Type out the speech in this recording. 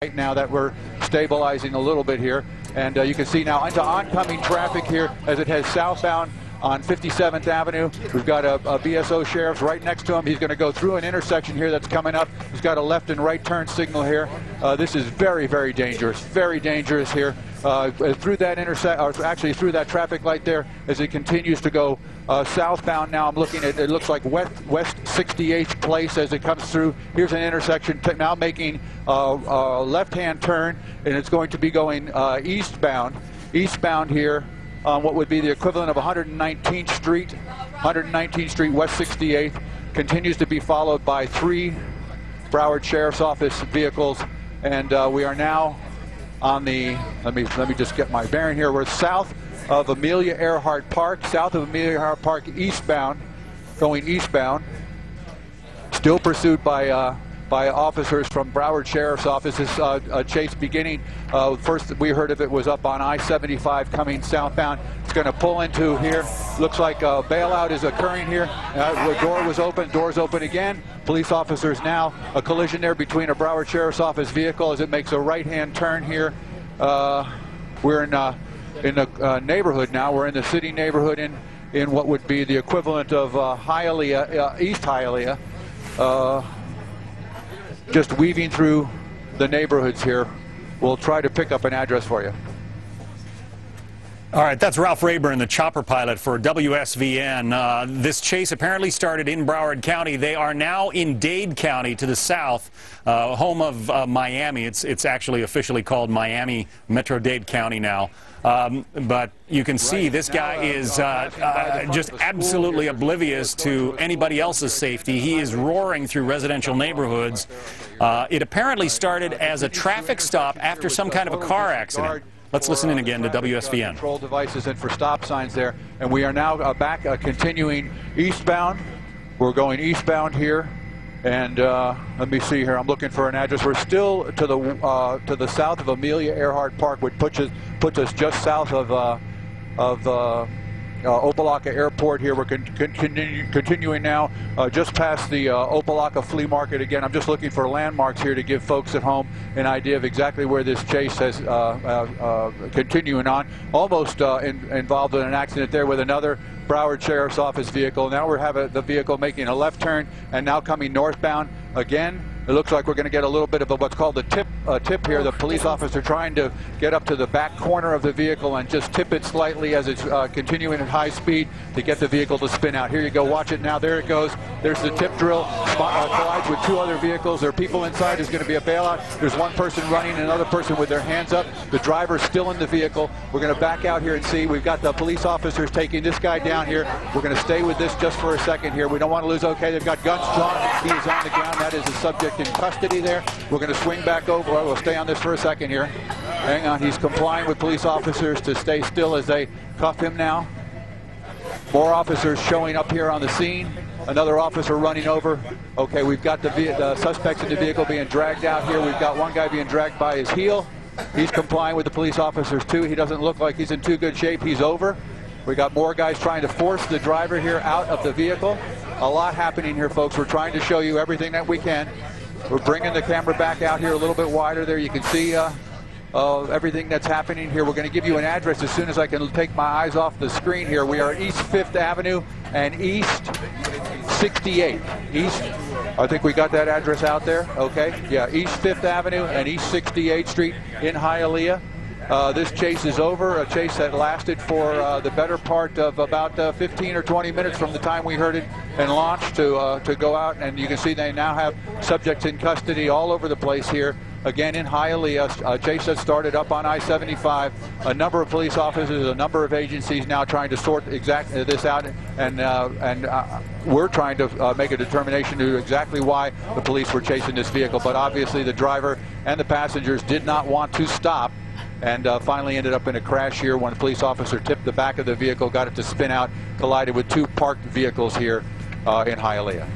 Right now that we're stabilizing a little bit here, and you can see now into oncoming traffic here as it heads southbound on 57th Avenue. We've got a BSO sheriff right next to him. He's going to go through an intersection here that's coming up. He's got a left and right turn signal here. This is very, very dangerous here. Through that actually through that traffic light there, as it continues to go southbound. Now I'm looking at, it looks like West 68th Place as it comes through. Here's an intersection now making a left-hand turn, and it's going to be going eastbound here on what would be the equivalent of 119th Street, West 68th. Continues to be followed by 3 Broward Sheriff's Office vehicles, and we are now on the, let me just get my bearing here. We're south of Amelia Earhart Park, eastbound, going eastbound. Still pursued by officers from Broward Sheriff's Office. This chase beginning, first we heard of it was up on I-75 coming southbound. It's going to pull into here. Looks like a bailout is occurring here. The door was open, door's open again. Police officers now, a collision there between a Broward Sheriff's Office vehicle as it makes a right-hand turn here. We're in the neighborhood now. We're in the city neighborhood in what would be the equivalent of Hialeah, East Hialeah. Just weaving through the neighborhoods here. We'll try to pick up an address for you. All right, that's Ralph Rayburn, the chopper pilot for WSVN. This chase apparently started in Broward County. They are now in Dade County to the south, home of Miami. It's actually officially called Miami Metro Dade County now. But you can see this guy is just absolutely oblivious to anybody else's safety. He is roaring through residential neighborhoods. It apparently started as a traffic stop after some kind of a car accident. Let's listen in again to WSVN. Control devices and for stop signs there, and we are now back continuing eastbound. We're going eastbound here, and let me see here. I'm looking for an address. We're still to the south of Amelia Earhart Park, which puts us just south of Opa-locka Airport here. We're continuing now just past the Opa-locka Flea Market again. I'm just looking for landmarks here to give folks at home an idea of exactly where this chase has continuing on. Almost involved in an accident there with another Broward Sheriff's Office vehicle. Now we're having the vehicle making a left turn and now coming northbound again. It looks like we're going to get a little bit of what's called a tip here. The police officer trying to get up to the back corner of the vehicle and just tip it slightly as it's continuing at high speed to get the vehicle to spin out. Here you go, watch it now. There it goes. There's the tip drill. Collides with 2 other vehicles. There are people inside. There's going to be a bailout. There's one person running, another person with their hands up. The driver's still in the vehicle. We're going to back out here and see. We've got the police officers taking this guy down here. We're going to stay with this just for a second here. We don't want to lose. Okay, they've got guns drawn. He is on the ground. That is the subject in custody there. We're going to swing back over. We'll stay on this for a second here. Hang on. He's complying with police officers to stay still as they cuff him now. More officers showing up here on the scene. Another officer running over. Okay, we've got the suspects in the vehicle being dragged out here. We've got one guy being dragged by his heel. He's complying with the police officers too. He doesn't look like he's in too good shape. He's over. We got more guys trying to force the driver here out of the vehicle. A lot happening here, folks. We're trying to show you everything that we can. We're bringing the camera back out here a little bit wider there. You can see everything that's happening here. We're going to give you an address as soon as I can take my eyes off the screen here. We are East 5th Avenue and East 68th. I think we got that address out there. Okay, yeah, East 5th Avenue and East 68th Street in Hialeah. This chase is over, a chase that lasted for the better part of about 15 or 20 minutes from the time we heard it and launched to go out. And you can see they now have subjects in custody all over the place here. Again in Hialeah, a chase that started up on I-75. A number of police officers, a number of agencies now trying to sort this out, and we're trying to make a determination to exactly why the police were chasing this vehicle. But obviously the driver and the passengers did not want to stop, and finally ended up in a crash here when a police officer tipped the back of the vehicle, got it to spin out, collided with 2 parked vehicles here in Hialeah.